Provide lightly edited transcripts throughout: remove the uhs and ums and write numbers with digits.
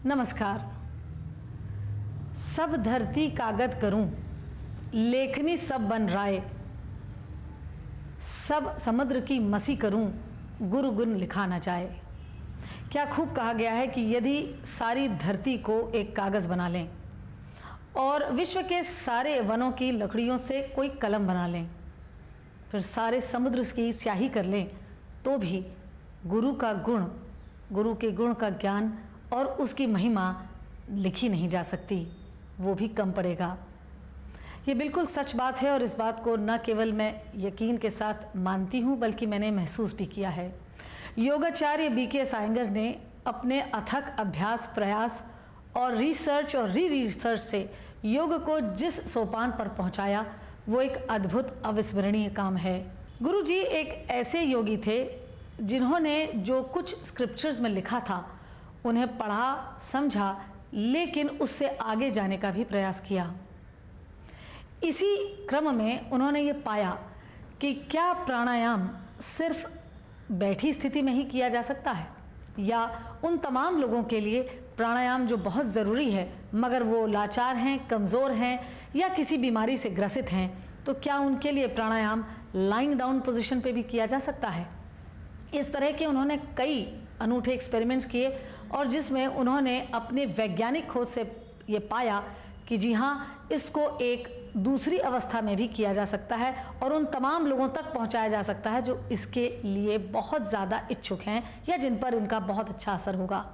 नमस्कार। सब धरती कागज करूं, लेखनी सब बन राय, सब समुद्र की मसी करूं, गुरु गुण लिखा न जाए। क्या खूब कहा गया है कि यदि सारी धरती को एक कागज़ बना लें और विश्व के सारे वनों की लकड़ियों से कोई कलम बना लें, फिर सारे समुद्र की स्याही कर लें, तो भी गुरु का गुण, गुरु के गुण का ज्ञान और उसकी महिमा लिखी नहीं जा सकती, वो भी कम पड़ेगा। ये बिल्कुल सच बात है और इस बात को न केवल मैं यकीन के साथ मानती हूँ बल्कि मैंने महसूस भी किया है। योगाचार्य BKS आयंगर ने अपने अथक अभ्यास, प्रयास और रिसर्च और रिसर्च से योग को जिस सोपान पर पहुँचाया वो एक अद्भुत अविस्मरणीय काम है। गुरु जी एक ऐसे योगी थे जिन्होंने जो कुछ स्क्रिप्चर्स में लिखा था उन्हें पढ़ा, समझा, लेकिन उससे आगे जाने का भी प्रयास किया। इसी क्रम में उन्होंने ये पाया कि क्या प्राणायाम सिर्फ बैठी स्थिति में ही किया जा सकता है, या उन तमाम लोगों के लिए प्राणायाम जो बहुत ज़रूरी है मगर वो लाचार हैं, कमज़ोर हैं या किसी बीमारी से ग्रसित हैं, तो क्या उनके लिए प्राणायाम लाइंग डाउन पोजीशन पे भी किया जा सकता है। इस तरह के उन्होंने कई अनूठे एक्सपेरिमेंट्स किए और जिसमें उन्होंने अपने वैज्ञानिक खोज से ये पाया कि जी हाँ, इसको एक दूसरी अवस्था में भी किया जा सकता है और उन तमाम लोगों तक पहुंचाया जा सकता है जो इसके लिए बहुत ज़्यादा इच्छुक हैं या जिन पर इनका बहुत अच्छा असर होगा।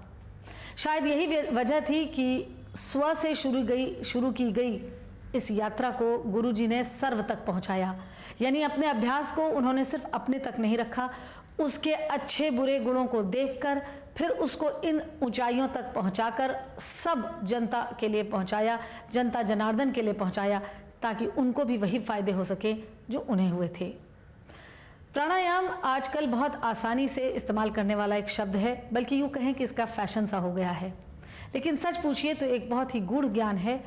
शायद यही वजह थी कि स्व से शुरू की गई इस यात्रा को गुरुजी ने सर्व तक पहुंचाया। यानी अपने अभ्यास को उन्होंने सिर्फ अपने तक नहीं रखा, उसके अच्छे बुरे गुणों को देखकर फिर उसको इन ऊंचाइयों तक पहुंचाकर सब जनता के लिए पहुंचाया, जनता जनार्दन के लिए पहुंचाया, ताकि उनको भी वही फायदे हो सके जो उन्हें हुए थे। प्राणायाम आजकल बहुत आसानी से इस्तेमाल करने वाला एक शब्द है, बल्कि यूँ कहें कि इसका फैशन सा हो गया है, लेकिन सच पूछिए तो एक बहुत ही गूढ़ ज्ञान है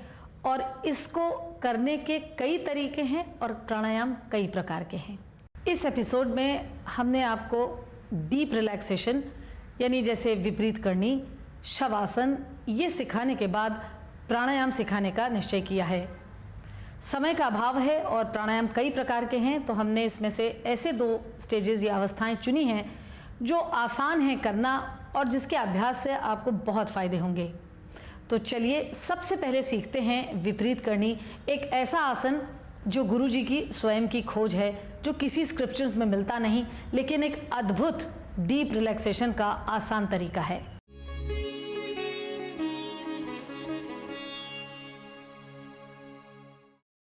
और इसको करने के कई तरीके हैं और प्राणायाम कई प्रकार के हैं। इस एपिसोड में हमने आपको डीप रिलैक्सेशन यानी जैसे विपरीत करनी, शवासन ये सिखाने के बाद प्राणायाम सिखाने का निश्चय किया है। समय का अभाव है और प्राणायाम कई प्रकार के हैं, तो हमने इसमें से ऐसे 2 स्टेजेस या अवस्थाएं चुनी हैं जो आसान हैं करना और जिसके अभ्यास से आपको बहुत फ़ायदे होंगे। तो चलिए सबसे पहले सीखते हैं विपरीत करनी, एक ऐसा आसन जो गुरुजी की स्वयं की खोज है, जो किसी स्क्रिप्चर्स में मिलता नहीं, लेकिन एक अद्भुत डीप रिलैक्सेशन का आसान तरीका है।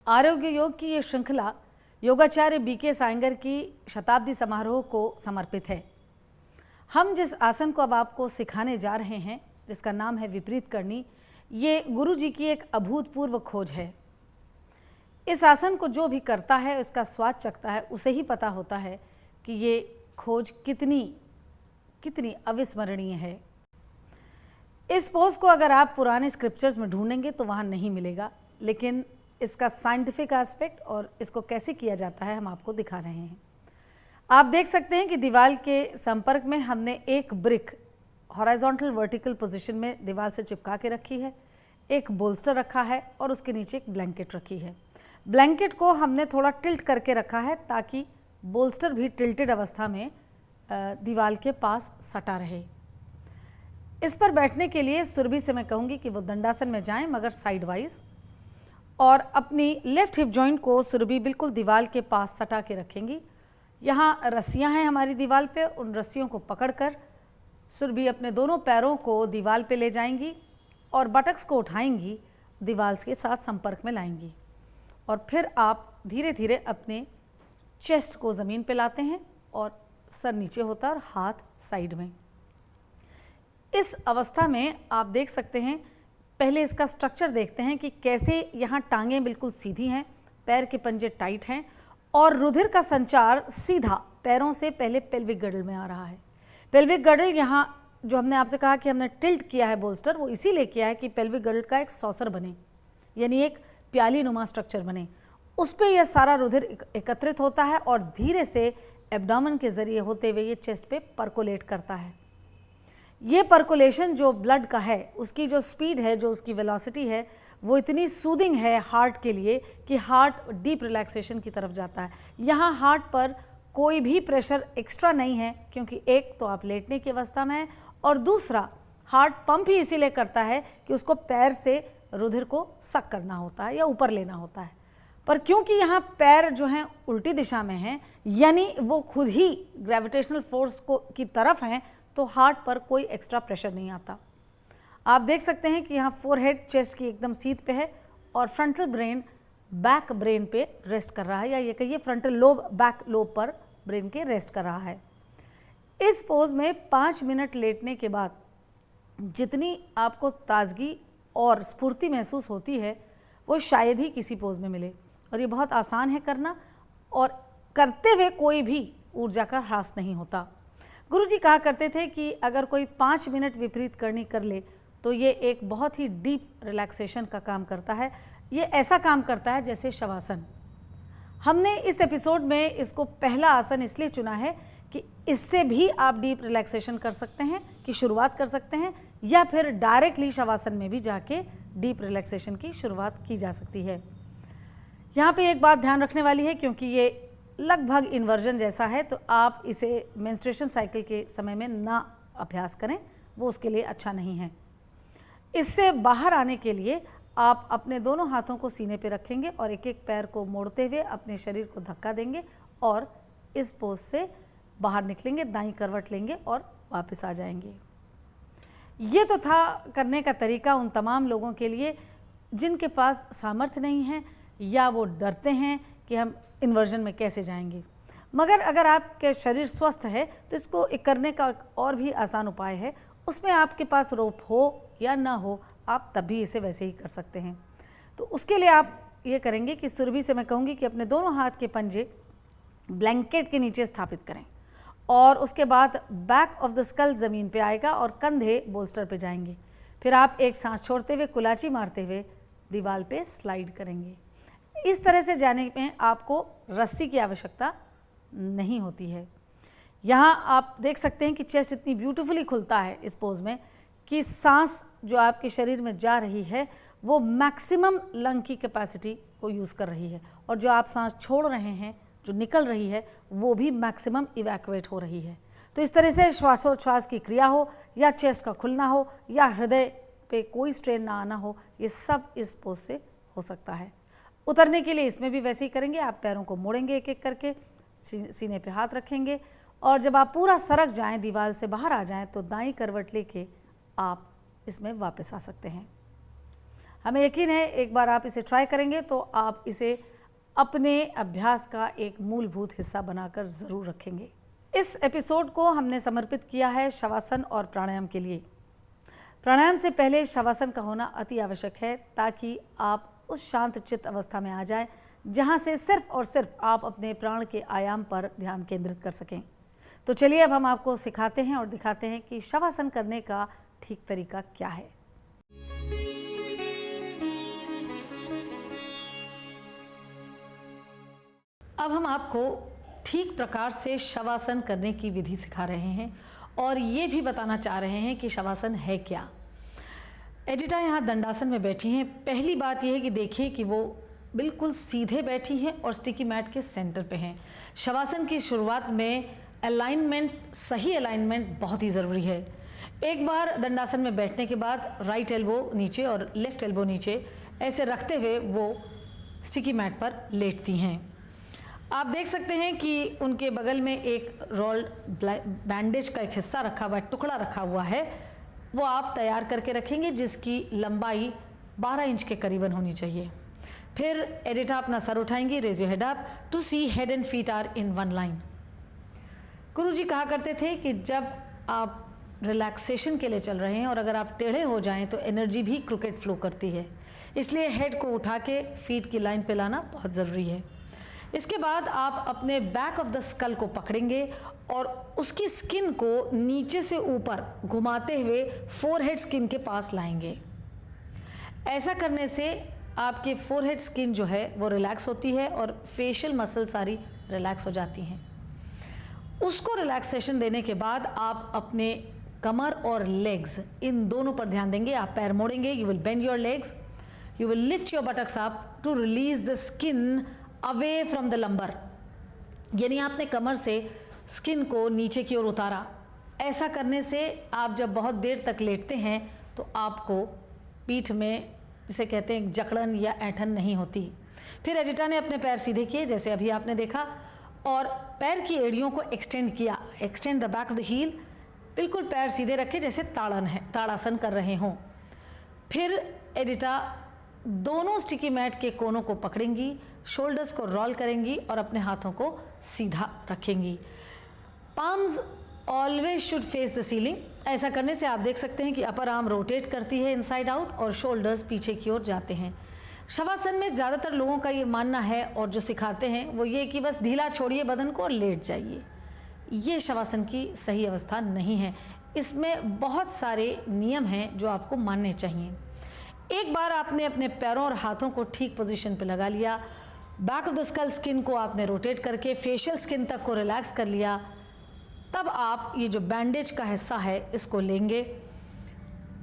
आरोग्य योग की ये श्रृंखला योगाचार्य BKS आयंगर की शताब्दी समारोह को समर्पित है। हम जिस आसन को अब आपको सिखाने जा रहे हैं, जिसका नाम है विपरीत करनी, ये गुरुजी की एक अभूतपूर्व खोज है। इस आसन को जो भी करता है, इसका स्वाद चखता है, उसे ही पता होता है कि ये खोज कितनी अविस्मरणीय है। इस पोज को अगर आप पुराने स्क्रिप्चर्स में ढूंढेंगे तो वहाँ नहीं मिलेगा, लेकिन इसका साइंटिफिक एस्पेक्ट और इसको कैसे किया जाता है हम आपको दिखा रहे हैं। आप देख सकते हैं कि दीवार के संपर्क में हमने एक ब्रिक हॉरिजॉन्टल वर्टिकल पोजीशन में दीवार से चिपका के रखी है। एक बोल्स्टर रखा है और उसके नीचे एक ब्लैंकेट रखी है। ब्लैंकेट को हमने थोड़ा टिल्ट करके रखा है ताकि बोल्स्टर भी टिल्टेड अवस्था में दीवार के पास सटा रहे। इस पर बैठने के लिए सुरभि से मैं कहूँगी कि वो दंडासन में जाएं, मगर साइड वाइज, और अपनी लेफ्ट हिप जॉइंट को सुरभि बिल्कुल दीवार के पास सटा के रखेंगी। यहाँ रस्सियाँ हैं हमारी दीवार पे, उन रस्सियों को पकड़कर सुरभि अपने दोनों पैरों को दीवार पे ले जाएंगी और बटक्स को उठाएंगी, दीवार के साथ संपर्क में लाएंगी, और फिर आप धीरे धीरे अपने चेस्ट को ज़मीन पे लाते हैं और सर नीचे होता है और हाथ साइड में। इस अवस्था में आप देख सकते हैं, पहले इसका स्ट्रक्चर देखते हैं कि कैसे यहाँ टांगें बिल्कुल सीधी हैं, पैर के पंजे टाइट हैं और रुधिर का संचार सीधा पैरों से पहले पेल्विक गर्डल में आ रहा है। पेल्विक गर्डल यहाँ जो हमने आपसे कहा कि हमने टिल्ट किया है बोल्स्टर, वो इसीलिए किया है कि पेल्विक गर्डल का एक सॉसर बने, यानी एक प्याली नुमा स्ट्रक्चर बने। उस पर यह सारा रुधिर एकत्रित होता है और धीरे से एब्डोमेन के जरिए होते हुए ये चेस्ट पे परकोलेट करता है। ये परकोलेशन जो ब्लड का है, उसकी जो स्पीड है, जो उसकी वेलोसिटी है, वो इतनी सूदिंग है हार्ट के लिए कि हार्ट डीप रिलैक्सेशन की तरफ जाता है। यहाँ हार्ट पर कोई भी प्रेशर एक्स्ट्रा नहीं है, क्योंकि एक तो आप लेटने की अवस्था में हैं और दूसरा हार्ट पंप ही इसीलिए करता है कि उसको पैर से रुधिर को सक करना होता है या ऊपर लेना होता है। पर क्योंकि यहाँ पैर जो हैं उल्टी दिशा में हैं, यानी वो खुद ही ग्रेविटेशनल फोर्स को की तरफ हैं, तो हार्ट पर कोई एक्स्ट्रा प्रेशर नहीं आता। आप देख सकते हैं कि यहाँ फोरहेड चेस्ट की एकदम सीध पे है और फ्रंटल ब्रेन बैक ब्रेन पे रेस्ट कर रहा है, या ये कहिए फ्रंटल लोब बैक लोब पर ब्रेन के रेस्ट कर रहा है। इस पोज में 5 मिनट लेटने के बाद जितनी आपको ताजगी और स्फूर्ति महसूस होती है, वो शायद ही किसी पोज में मिले। और ये बहुत आसान है करना, और करते हुए कोई भी ऊर्जा का ह्रास नहीं होता। गुरुजी कहा करते थे कि अगर कोई 5 मिनट विपरीत करनी कर ले तो ये एक बहुत ही डीप रिलैक्सेशन का काम करता है। ये ऐसा काम करता है जैसे शवासन। हमने इस एपिसोड में इसको पहला आसन इसलिए चुना है कि इससे भी आप डीप रिलैक्सेशन कर सकते हैं, की शुरुआत कर सकते हैं, या फिर डायरेक्टली शवासन में भी जाके डीप रिलैक्सेशन की शुरुआत की जा सकती है। यहाँ पे एक बात ध्यान रखने वाली है, क्योंकि ये लगभग इन्वर्जन जैसा है, तो आप इसे मेंस्ट्रुएशन साइकिल के समय में ना अभ्यास करें, वो उसके लिए अच्छा नहीं है। इससे बाहर आने के लिए आप अपने दोनों हाथों को सीने पे रखेंगे और एक एक पैर को मोड़ते हुए अपने शरीर को धक्का देंगे और इस पोज से बाहर निकलेंगे, दाईं करवट लेंगे और वापस आ जाएंगे। ये तो था करने का तरीका उन तमाम लोगों के लिए जिनके पास सामर्थ्य नहीं है या वो डरते हैं कि हम इन्वर्जन में कैसे जाएंगे। मगर अगर आपके शरीर स्वस्थ है तो इसको करने का और भी आसान उपाय है। उसमें आपके पास रोप हो या ना हो, आप तभी इसे वैसे ही कर सकते हैं। तो उसके लिए आप ये करेंगे कि सुरभि से मैं कहूँगी कि अपने दोनों हाथ के पंजे ब्लैंकेट के नीचे स्थापित करें और उसके बाद बैक ऑफ द स्कल ज़मीन पे आएगा और कंधे बोल्स्टर पे जाएंगे। फिर आप एक सांस छोड़ते हुए कुलाची मारते हुए दीवार पे स्लाइड करेंगे। इस तरह से जाने में आपको रस्सी की आवश्यकता नहीं होती है। यहाँ आप देख सकते हैं कि चेस्ट इतनी ब्यूटीफुली खुलता है इस पोज में कि सांस जो आपके शरीर में जा रही है वो मैक्सिमम लंग की कैपेसिटी को यूज़ कर रही है, और जो आप सांस छोड़ रहे हैं, जो निकल रही है, वो भी मैक्सिमम इवैक्यूएट हो रही है। तो इस तरह से श्वासोच्छ्वास की क्रिया हो या चेस्ट का खुलना हो या हृदय पे कोई स्ट्रेन ना आना हो, ये सब इस पोज से हो सकता है। उतरने के लिए इसमें भी वैसे ही करेंगे। आप पैरों को मोड़ेंगे एक एक करके, सीने पे हाथ रखेंगे और जब आप पूरा सरक जाएं, दीवार से बाहर आ जाएं, तो दाईं करवट लेके आप इसमें वापस आ सकते हैं। हमें यकीन है एक बार आप इसे ट्राई करेंगे तो आप इसे अपने अभ्यास का एक मूलभूत हिस्सा बनाकर ज़रूर रखेंगे। इस एपिसोड को हमने समर्पित किया है शवासन और प्राणायाम के लिए। प्राणायाम से पहले शवासन का होना अति आवश्यक है ताकि आप उस शांत चित्त अवस्था में आ जाएं जहां से सिर्फ और सिर्फ आप अपने प्राण के आयाम पर ध्यान केंद्रित कर सकें। तो चलिए अब हम आपको सिखाते हैं और दिखाते हैं कि शवासन करने का ठीक तरीका क्या है। अब हम आपको ठीक प्रकार से शवासन करने की विधि सिखा रहे हैं और ये भी बताना चाह रहे हैं कि शवासन है क्या। एडिटा यहाँ दंडासन में बैठी हैं। पहली बात यह है कि देखिए कि वो बिल्कुल सीधे बैठी हैं और स्टिकी मैट के सेंटर पे हैं। शवासन की शुरुआत में अलाइनमेंट, सही अलाइनमेंट बहुत ही ज़रूरी है। एक बार दंडासन में बैठने के बाद राइट एल्बो नीचे और लेफ्ट एल्बो नीचे ऐसे रखते हुए वो स्टिकी मैट पर लेटती हैं। आप देख सकते हैं कि उनके बगल में एक रोल्ड बैंडेज का एक हिस्सा रखा हुआ है, टुकड़ा रखा हुआ है, वो आप तैयार करके रखेंगे जिसकी लंबाई 12 इंच के करीबन होनी चाहिए। फिर एडिटा अपना सर उठाएंगी, raise your head up to see head and feet are in one line. गुरुजी कहा करते थे कि जब आप रिलैक्सेशन के लिए चल रहे हैं और अगर आप टेढ़े हो जाएं तो एनर्जी भी क्रिकेट फ्लो करती है, इसलिए हेड को उठा के फीट की लाइन पे लाना बहुत ज़रूरी है। इसके बाद आप अपने बैक ऑफ द स्कल को पकड़ेंगे और उसकी स्किन को नीचे से ऊपर घुमाते हुए फोरहेड स्किन के पास लाएंगे। ऐसा करने से आपके फोरहेड स्किन जो है वो रिलैक्स होती है और फेशियल मसल सारी रिलैक्स हो जाती हैं। उसको रिलैक्सेशन देने के बाद आप अपने कमर और लेग्स इन दोनों पर ध्यान देंगे। आप पैर मोड़ेंगे, you will bend your legs, you will lift your buttocks up to release the skin away from the lumbar, यानी आपने कमर से स्किन को नीचे की ओर उतारा। ऐसा करने से आप जब बहुत देर तक लेटते हैं तो आपको पीठ में जिसे कहते हैं जकड़न या ऐंठन नहीं होती। फिर एडिटा ने अपने पैर सीधे किए जैसे अभी आपने देखा और पैर की एड़ियों को एक्सटेंड किया, extend the back of the heel, बिल्कुल पैर सीधे रखे जैसे ताड़ासन कर रहे हों। फिर एडिटा दोनों स्टिकी मैट के कोनों को पकड़ेंगी, शोल्डर्स को रोल करेंगी और अपने हाथों को सीधा रखेंगी। Palms always should face the ceiling. ऐसा करने से आप देख सकते हैं कि अपर आर्म रोटेट करती है इनसाइड आउट और शोल्डर्स पीछे की ओर जाते हैं। शवासन में ज़्यादातर लोगों का ये मानना है और जो सिखाते हैं वो ये कि बस ढीला छोड़िए बदन को और लेट जाइए। ये शवासन की सही अवस्था नहीं है, इसमें बहुत सारे नियम हैं जो आपको मानने चाहिए। एक बार आपने अपने पैरों और हाथों को ठीक पोजीशन पे लगा लिया, back of the skull skin को आपने रोटेट करके फेशियल स्किन तक को रिलैक्स कर लिया, तब आप ये जो बैंडेज का हिस्सा है इसको लेंगे,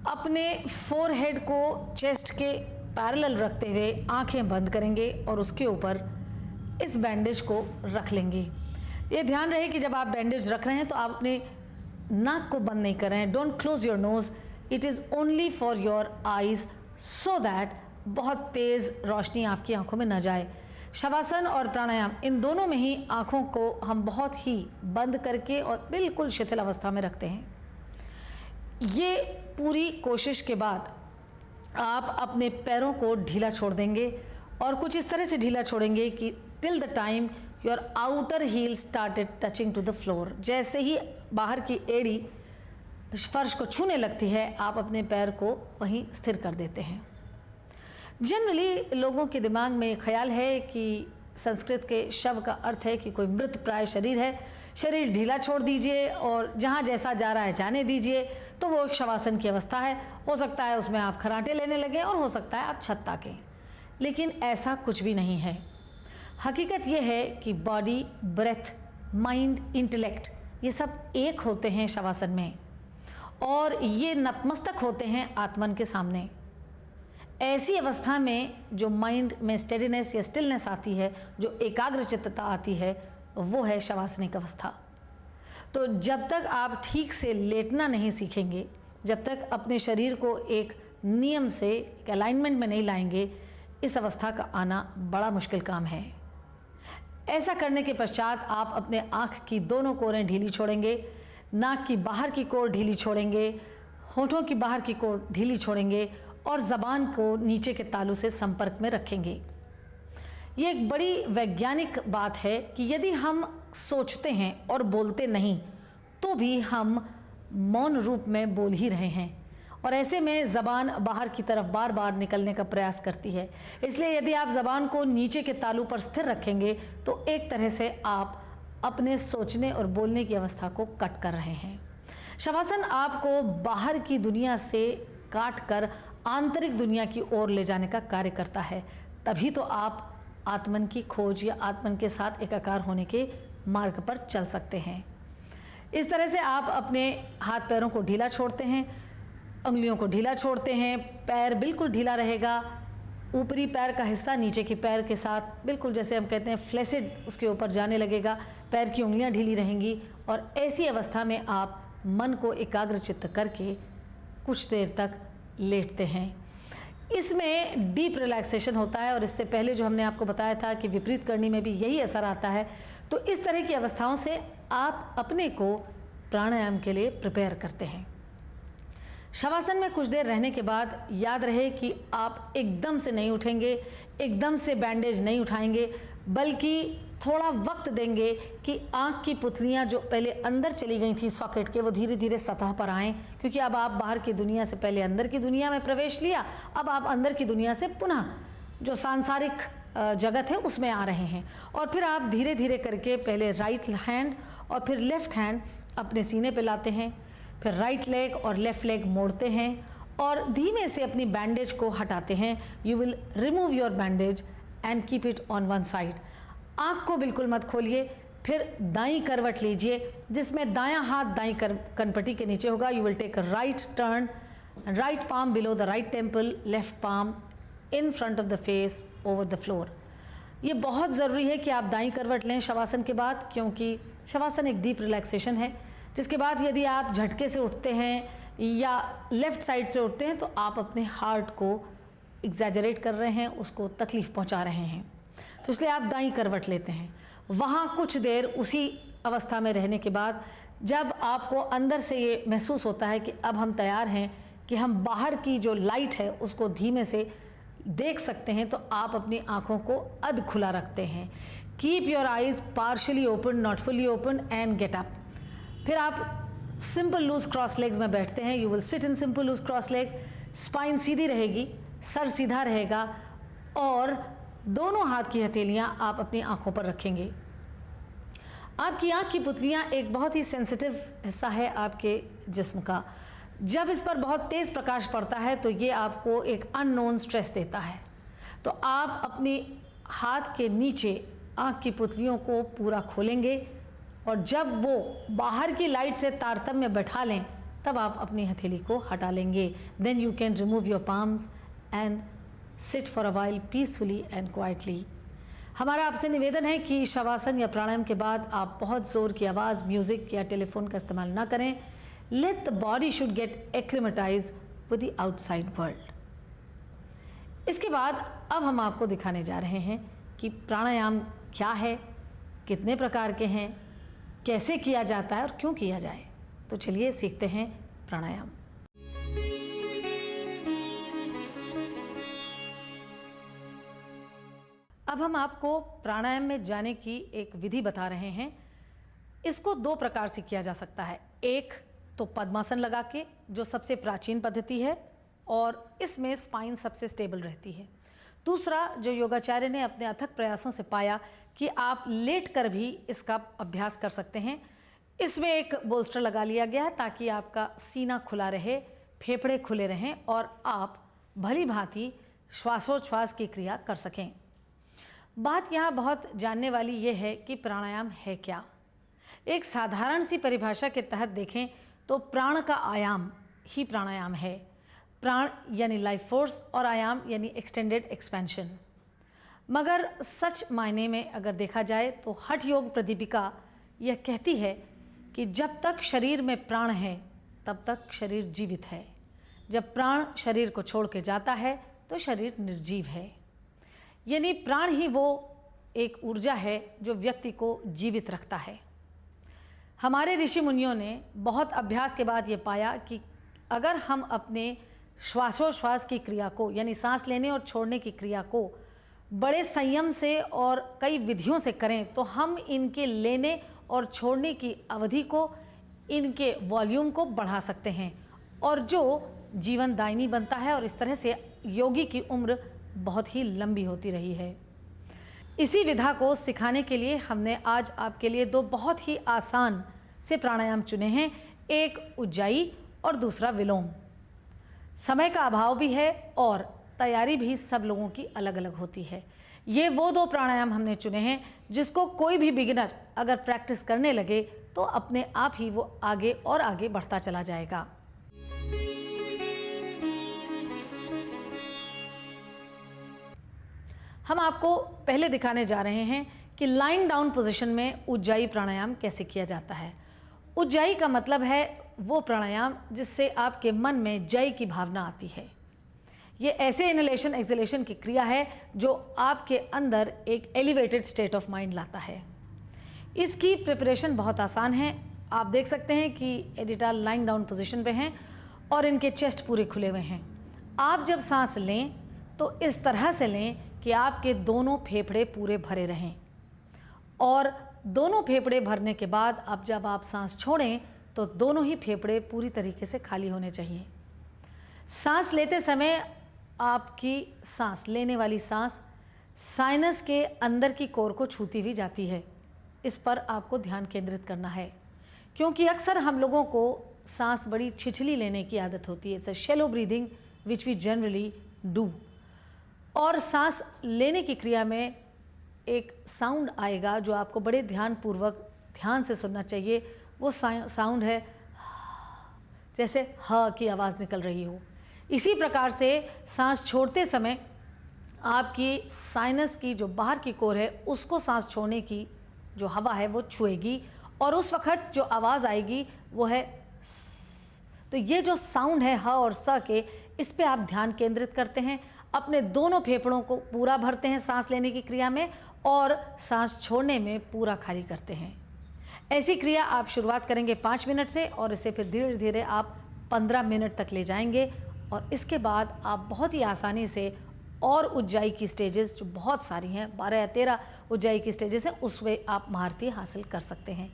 अपने फोरहेड को चेस्ट के पैरेलल रखते हुए आंखें बंद करेंगे और उसके ऊपर इस बैंडेज को रख लेंगे। ये ध्यान रहे कि जब आप बैंडेज रख रहे हैं तो आप अपने नाक को बंद नहीं कर रहे हैं। Don't close your nose, it is only for your eyes so that बहुत तेज़ रोशनी आपकी आंखों में न जाए। शवासन और प्राणायाम इन दोनों में ही आंखों को हम बहुत ही बंद करके और बिल्कुल शिथिल अवस्था में रखते हैं। ये पूरी कोशिश के बाद आप अपने पैरों को ढीला छोड़ देंगे और कुछ इस तरह से ढीला छोड़ेंगे कि till the time your outer heel started touching to the floor. जैसे ही बाहर की एड़ी फर्श को छूने लगती है आप अपने पैर को वहीं स्थिर कर देते हैं। जनरली लोगों के दिमाग में ख्याल है कि संस्कृत के शव का अर्थ है कि कोई मृत प्राय शरीर है, शरीर ढीला छोड़ दीजिए और जहाँ जैसा जा रहा है जाने दीजिए, तो वो एक शवासन की अवस्था है। हो सकता है उसमें आप खराटे लेने लगें और हो सकता है आप छत ताकें, लेकिन ऐसा कुछ भी नहीं है। हकीकत ये है कि बॉडी, ब्रेथ, माइंड, इंटेलेक्ट ये सब एक होते हैं शवासन में और ये नतमस्तक होते हैं आत्मन के सामने। ऐसी अवस्था में जो माइंड में स्टेडीनेस या स्टिलनेस आती है, जो एकाग्रचित्तता आती है, वो है शवासनिक अवस्था। तो जब तक आप ठीक से लेटना नहीं सीखेंगे, जब तक अपने शरीर को एक नियम से एक अलाइनमेंट में नहीं लाएंगे, इस अवस्था का आना बड़ा मुश्किल काम है। ऐसा करने के पश्चात आप अपने आँख की दोनों कोरें ढीली छोड़ेंगे, नाक की बाहर की कोर ढीली छोड़ेंगे, होठों की बाहर की कोर ढीली छोड़ेंगे और ज़बान को नीचे के तालू से संपर्क में रखेंगे। ये एक बड़ी वैज्ञानिक बात है कि यदि हम सोचते हैं और बोलते नहीं तो भी हम मौन रूप में बोल ही रहे हैं और ऐसे में ज़बान बाहर की तरफ बार बार निकलने का प्रयास करती है। इसलिए यदि आप ज़बान को नीचे के तालू पर स्थिर रखेंगे तो एक तरह से आप अपने सोचने और बोलने की अवस्था को कट कर रहे हैं। शवासन आपको बाहर की दुनिया से काट कर आंतरिक दुनिया की ओर ले जाने का कार्य करता है। तभी तो आप आत्मन की खोज या आत्मन के साथ एकाकार होने के मार्ग पर चल सकते हैं। इस तरह से आप अपने हाथ पैरों को ढीला छोड़ते हैं, उंगलियों को ढीला छोड़ते हैं, पैर बिल्कुल ढीला रहेगा, ऊपरी पैर का हिस्सा नीचे की पैर के साथ बिल्कुल जैसे हम कहते हैं फ्लेसिड उसके ऊपर जाने लगेगा, पैर की उंगलियां ढीली रहेंगी। और ऐसी अवस्था में आप मन को एकाग्रचित्त करके कुछ देर तक लेटते हैं। इसमें डीप रिलैक्सेशन होता है और इससे पहले जो हमने आपको बताया था कि विपरीत करनी में भी यही असर आता है। तो इस तरह की अवस्थाओं से आप अपने को प्राणायाम के लिए प्रिपेयर करते हैं। शवासन में कुछ देर रहने के बाद याद रहे कि आप एकदम से नहीं उठेंगे, एकदम से बैंडेज नहीं उठाएंगे, बल्कि थोड़ा वक्त देंगे कि आँख की पुतलियाँ जो पहले अंदर चली गई थी सॉकेट के, वो धीरे धीरे सतह पर आएँ, क्योंकि अब आप बाहर की दुनिया से पहले अंदर की दुनिया में प्रवेश लिया, अब आप अंदर की दुनिया से पुनः जो सांसारिक जगत है उसमें आ रहे हैं। और फिर आप धीरे धीरे करके पहले राइट हैंड और फिर लेफ़्ट हैंड अपने सीने पे लाते हैं, फिर राइट लेग और लेफ़्ट लेग मोड़ते हैं और धीमे से अपनी बैंडेज को हटाते हैं। You will remove your bandage and keep it on one side. आँख को बिल्कुल मत खोलिए, फिर दाईं करवट लीजिए जिसमें दायां हाथ दाईं कनपट्टी के नीचे होगा। You will take a right turn, right palm below the right temple, left palm in front of the face over the floor. ये बहुत ज़रूरी है कि आप दाईं करवट लें शवासन के बाद, क्योंकि शवासन एक डीप रिलैक्सेशन है। जिसके बाद यदि आप झटके से उठते हैं या लेफ़्ट साइड से उठते हैं तो आप अपने हार्ट को एग्जैजरेट कर रहे हैं, उसको तकलीफ़ पहुंचा रहे हैं। तो इसलिए आप दाईं करवट लेते हैं। वहाँ कुछ देर उसी अवस्था में रहने के बाद जब आपको अंदर से ये महसूस होता है कि अब हम तैयार हैं कि हम बाहर की जो लाइट है उसको धीमे से देख सकते हैं, तो आप अपनी आँखों को अध खुला रखते हैं। Keep your eyes partially open, not fully open, and get up. फिर आप सिंपल लूज क्रॉस लेग्स में बैठते हैं। You will sit in simple loose cross legs. Spine सीधी रहेगी, सर सीधा रहेगा और दोनों हाथ की हथेलियां आप अपनी आंखों पर रखेंगे। आपकी आंख की पुतलियां एक बहुत ही सेंसिटिव हिस्सा है आपके जिस्म का। जब इस पर बहुत तेज़ प्रकाश पड़ता है तो ये आपको एक अननोन स्ट्रेस देता है। तो आप अपने हाथ के नीचे आंख की पुतलियों को पूरा खोलेंगे और जब वो बाहर की लाइट से तारतम्य बैठा लें तब आप अपनी हथेली को हटा लेंगे। Then you can remove your palms and sit for a while peacefully and quietly. हमारा आपसे निवेदन है कि शवासन या प्राणायाम के बाद आप बहुत ज़ोर की आवाज़, म्यूज़िक या टेलीफोन का इस्तेमाल ना करें। Let the body should get acclimatise with the outside world. इसके बाद अब हम आपको दिखाने जा रहे हैं कि प्राणायाम क्या है, कितने प्रकार के हैं, कैसे किया जाता है और क्यों किया जाए। तो चलिए सीखते हैं प्राणायाम। अब हम आपको प्राणायाम में जाने की एक विधि बता रहे हैं। इसको दो प्रकार से किया जा सकता है। एक तो पद्मासन लगा के, जो सबसे प्राचीन पद्धति है और इसमें स्पाइन सबसे स्टेबल रहती है। दूसरा जो योगाचार्य ने अपने अथक प्रयासों से पाया कि आप लेट कर भी इसका अभ्यास कर सकते हैं। इसमें एक बोल्स्टर लगा लिया गया है ताकि आपका सीना खुला रहे, फेफड़े खुले रहें और आप भली भांति श्वासोच्छ्वास की क्रिया कर सकें। बात यहाँ बहुत जानने वाली ये है कि प्राणायाम है क्या। एक साधारण सी परिभाषा के तहत देखें तो प्राण का आयाम ही प्राणायाम है। प्राण यानी लाइफ फोर्स और आयाम यानी एक्सटेंडेड एक्सपेंशन। मगर सच मायने में अगर देखा जाए तो हठ योग प्रदीपिका यह कहती है कि जब तक शरीर में प्राण है तब तक शरीर जीवित है। जब प्राण शरीर को छोड़ के जाता है तो शरीर निर्जीव है। यानी प्राण ही वो एक ऊर्जा है जो व्यक्ति को जीवित रखता है। हमारे ऋषि मुनियों ने बहुत अभ्यास के बाद ये पाया कि अगर हम अपने श्वासोच्छ्वास की क्रिया को यानी सांस लेने और छोड़ने की क्रिया को बड़े संयम से और कई विधियों से करें तो हम इनके लेने और छोड़ने की अवधि को, इनके वॉल्यूम को बढ़ा सकते हैं और जो जीवन दायिनी बनता है और इस तरह से योगी की उम्र बहुत ही लंबी होती रही है। इसी विधा को सिखाने के लिए हमने आज आपके लिए दो बहुत ही आसान से प्राणायाम चुने हैं। एक उज्जाई और दूसरा विलोम। समय का अभाव भी है और तैयारी भी सब लोगों की अलग अलग होती है। ये वो दो प्राणायाम हमने चुने हैं जिसको कोई भी बिगिनर अगर प्रैक्टिस करने लगे तो अपने आप ही वो आगे और आगे बढ़ता चला जाएगा। हम आपको पहले दिखाने जा रहे हैं कि लाइंग डाउन पोजीशन में उज्जाई प्राणायाम कैसे किया जाता है। उज्जाई का मतलब है वो प्राणायाम जिससे आपके मन में जय की भावना आती है। ये ऐसे इनहेलेशन एक्सहेलेशन की क्रिया है जो आपके अंदर एक एलिवेटेड स्टेट ऑफ माइंड लाता है। इसकी प्रिपरेशन बहुत आसान है। आप देख सकते हैं कि एडिटर लाइंग डाउन पोजीशन पे हैं और इनके चेस्ट पूरे खुले हुए हैं। आप जब सांस लें तो इस तरह से लें कि आपके दोनों फेफड़े पूरे भरे रहें, और दोनों फेफड़े भरने के बाद अब जब आप सांस छोड़ें तो दोनों ही फेफड़े पूरी तरीके से खाली होने चाहिए। सांस लेते समय आपकी सांस लेने वाली सांस साइनस के अंदर की कोर को छूती हुई जाती है। इस पर आपको ध्यान केंद्रित करना है, क्योंकि अक्सर हम लोगों को सांस बड़ी छिछली लेने की आदत होती है। It's a shallow breathing which we generally do. और सांस लेने की क्रिया में एक साउंड आएगा जो आपको बड़े ध्यानपूर्वक ध्यान से सुनना चाहिए। वो साउंड है जैसे ह की आवाज़ निकल रही हो। इसी प्रकार से सांस छोड़ते समय आपकी साइनस की जो बाहर की कोर है उसको सांस छोड़ने की जो हवा है वो छुएगी, और उस वक्त जो आवाज़ आएगी वो है तो ये जो साउंड है ह और स के, इस पे आप ध्यान केंद्रित करते हैं। अपने दोनों फेफड़ों को पूरा भरते हैं सांस लेने की क्रिया में और सांस छोड़ने में पूरा खाली करते हैं। ऐसी क्रिया आप शुरुआत करेंगे 5 मिनट से और इसे फिर धीरे धीरे आप 15 मिनट तक ले जाएंगे, और इसके बाद आप बहुत ही आसानी से और उज्जाई की स्टेजेस जो बहुत सारी हैं, 12 या 13 उज्जाई की स्टेजेस हैं, उसमें आप महारती हासिल कर सकते हैं।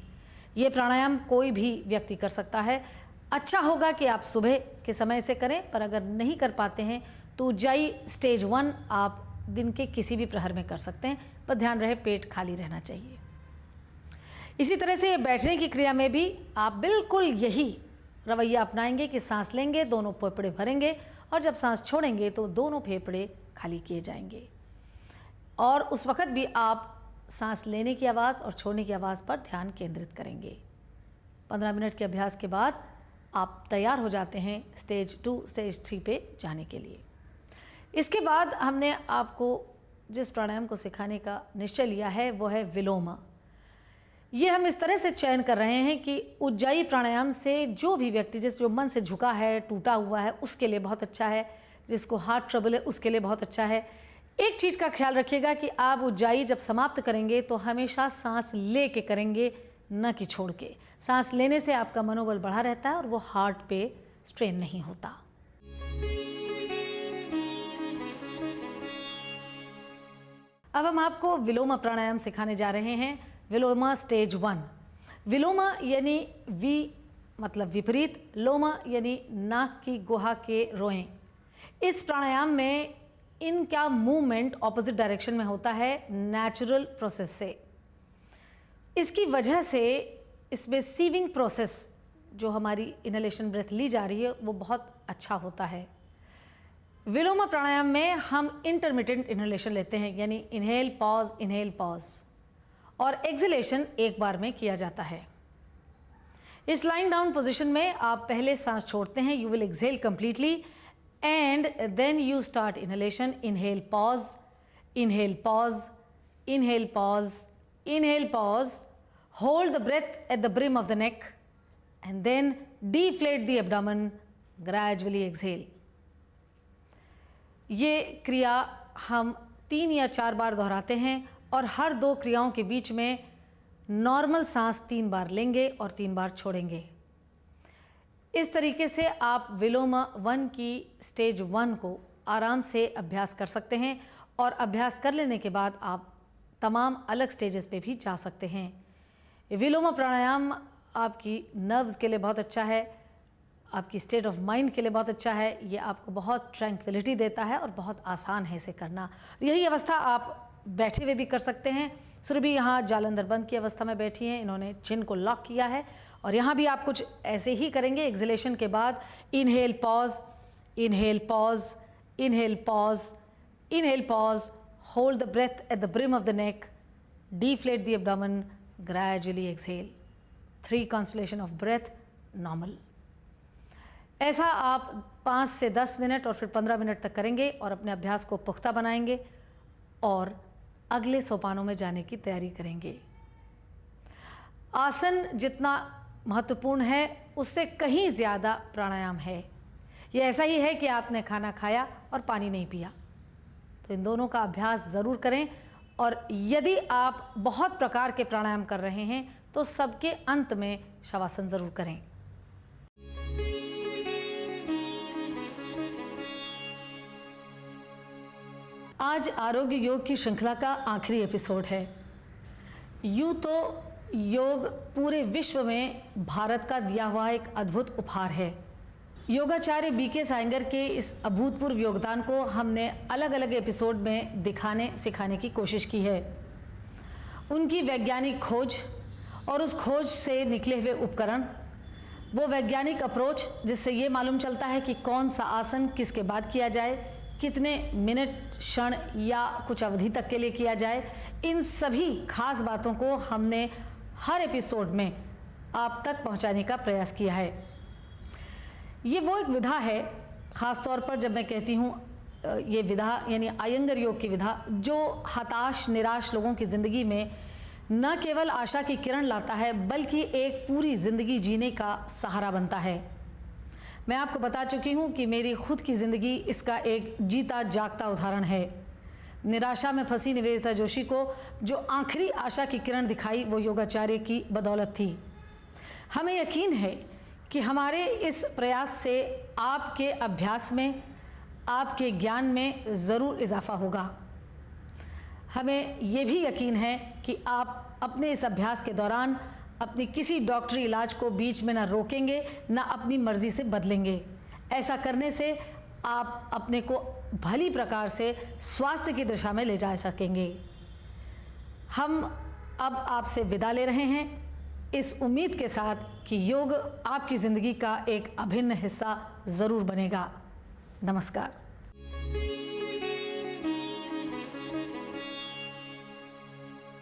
ये प्राणायाम कोई भी व्यक्ति कर सकता है। अच्छा होगा कि आप सुबह के समय से करें, पर अगर नहीं कर पाते हैं तो उज्जाई स्टेज 1 आप दिन के किसी भी प्रहर में कर सकते हैं, पर ध्यान रहे पेट खाली रहना चाहिए। इसी तरह से बैठने की क्रिया में भी आप बिल्कुल यही रवैया अपनाएंगे कि सांस लेंगे, दोनों फेफड़े भरेंगे, और जब सांस छोड़ेंगे तो दोनों फेफड़े खाली किए जाएंगे। और उस वक्त भी आप सांस लेने की आवाज़ और छोड़ने की आवाज़ पर ध्यान केंद्रित करेंगे। 15 मिनट के अभ्यास के बाद आप तैयार हो जाते हैं स्टेज 2 स्टेज 3 पे जाने के लिए। इसके बाद हमने आपको जिस प्राणायाम को सिखाने का निश्चय लिया है वो है विलोम। ये हम इस तरह से चयन कर रहे हैं कि उज्जाई प्राणायाम से जो भी व्यक्ति जो मन से झुका है, टूटा हुआ है, उसके लिए बहुत अच्छा है। जिसको हार्ट ट्रबल है उसके लिए बहुत अच्छा है। एक चीज़ का ख्याल रखिएगा कि आप उज्जाई जब समाप्त करेंगे तो हमेशा सांस ले के करेंगे, न कि छोड़ के। सांस लेने से आपका मनोबल बढ़ा रहता है और वो हार्ट पे स्ट्रेन नहीं होता। अब हम आपको विलोम प्राणायाम सिखाने जा रहे हैं। विलोमा स्टेज 1। विलोमा यानी वी मतलब विपरीत, लोमा यानी नाक की गुहा के रोएं। इस प्राणायाम में इनका मूवमेंट ऑपोजिट डायरेक्शन में होता है नेचुरल प्रोसेस से। इसकी वजह से इसमें सीविंग प्रोसेस जो हमारी इनहेलेशन ब्रेथ ली जा रही है वो बहुत अच्छा होता है। विलोम प्राणायाम में हम इंटरमिटेंट इनहेलेशन लेते हैं, यानी इनहेल पॉज और एक्सहेलेशन एक बार में किया जाता है। इस लाइंग डाउन पोजीशन में आप पहले सांस छोड़ते हैं, you will exhale completely and then you start inhalation. Inhale pause, inhale pause, inhale pause, inhale pause. Hold the breath at the brim of the neck and then deflate the abdomen. Gradually exhale. ये क्रिया हम 3 या 4 बार दोहराते हैं और हर 2 क्रियाओं के बीच में नॉर्मल सांस 3 बार लेंगे और 3 बार छोड़ेंगे। इस तरीके से आप विलोम 1 की स्टेज 1 को आराम से अभ्यास कर सकते हैं, और अभ्यास कर लेने के बाद आप तमाम अलग स्टेजेस पे भी जा सकते हैं। विलोम प्राणायाम आपकी नर्व्स के लिए बहुत अच्छा है, आपकी स्टेट ऑफ माइंड के लिए बहुत अच्छा है। ये आपको बहुत ट्रैंक्विलिटी देता है और बहुत आसान है इसे करना। यही अवस्था आप बैठे हुए भी कर सकते हैं। सुरभि यहाँ जालंधर बंद की अवस्था में बैठी हैं, इन्होंने चिन को लॉक किया है, और यहाँ भी आप कुछ ऐसे ही करेंगे। एक्सहेलेशन के बाद inhale pause, inhale pause, inhale pause, inhale pause, hold the breath at the brim of the neck, deflate the abdomen, gradually exhale. 3 constellation of breath, normal. ऐसा आप 5 से 10 मिनट और फिर 15 मिनट तक करेंगे और अपने अभ्यास को पुख्ता बनाएंगे। और अगले सोपानों में जाने की तैयारी करेंगे। आसन जितना महत्वपूर्ण है उससे कहीं ज़्यादा प्राणायाम है। ये ऐसा ही है कि आपने खाना खाया और पानी नहीं पिया, तो इन दोनों का अभ्यास ज़रूर करें। और यदि आप बहुत प्रकार के प्राणायाम कर रहे हैं तो सबके अंत में शवासन ज़रूर करें। आज आरोग्य योग की श्रृंखला का आखिरी एपिसोड है। यूँ तो योग पूरे विश्व में भारत का दिया हुआ एक अद्भुत उपहार है। योगाचार्य बीके सायंगर के इस अभूतपूर्व योगदान को हमने अलग अलग एपिसोड में दिखाने सिखाने की कोशिश की है। उनकी वैज्ञानिक खोज और उस खोज से निकले हुए उपकरण, वो वैज्ञानिक अप्रोच जिससे ये मालूम चलता है कि कौन सा आसन किसके बाद किया जाए, कितने मिनट, क्षण या कुछ अवधि तक के लिए किया जाए, इन सभी खास बातों को हमने हर एपिसोड में आप तक पहुंचाने का प्रयास किया है। ये वो एक विधा है, ख़ास तौर पर जब मैं कहती हूँ ये विधा यानी आयंगर योग की विधा, जो हताश निराश लोगों की ज़िंदगी में न केवल आशा की किरण लाता है बल्कि एक पूरी ज़िंदगी जीने का सहारा बनता है। मैं आपको बता चुकी हूँ कि मेरी खुद की ज़िंदगी इसका एक जीता जागता उदाहरण है। निराशा में फंसी निवेदिता जोशी को जो आखिरी आशा की किरण दिखाई वो योगाचार्य की बदौलत थी। हमें यकीन है कि हमारे इस प्रयास से आपके अभ्यास में, आपके ज्ञान में ज़रूर इजाफा होगा। हमें ये भी यकीन है कि आप अपने इस अभ्यास के दौरान अपनी किसी डॉक्टरी इलाज को बीच में ना रोकेंगे, ना अपनी मर्ज़ी से बदलेंगे। ऐसा करने से आप अपने को भली प्रकार से स्वास्थ्य की दिशा में ले जा सकेंगे। हम अब आपसे विदा ले रहे हैं इस उम्मीद के साथ कि योग आपकी ज़िंदगी का एक अभिन्न हिस्सा ज़रूर बनेगा। नमस्कार।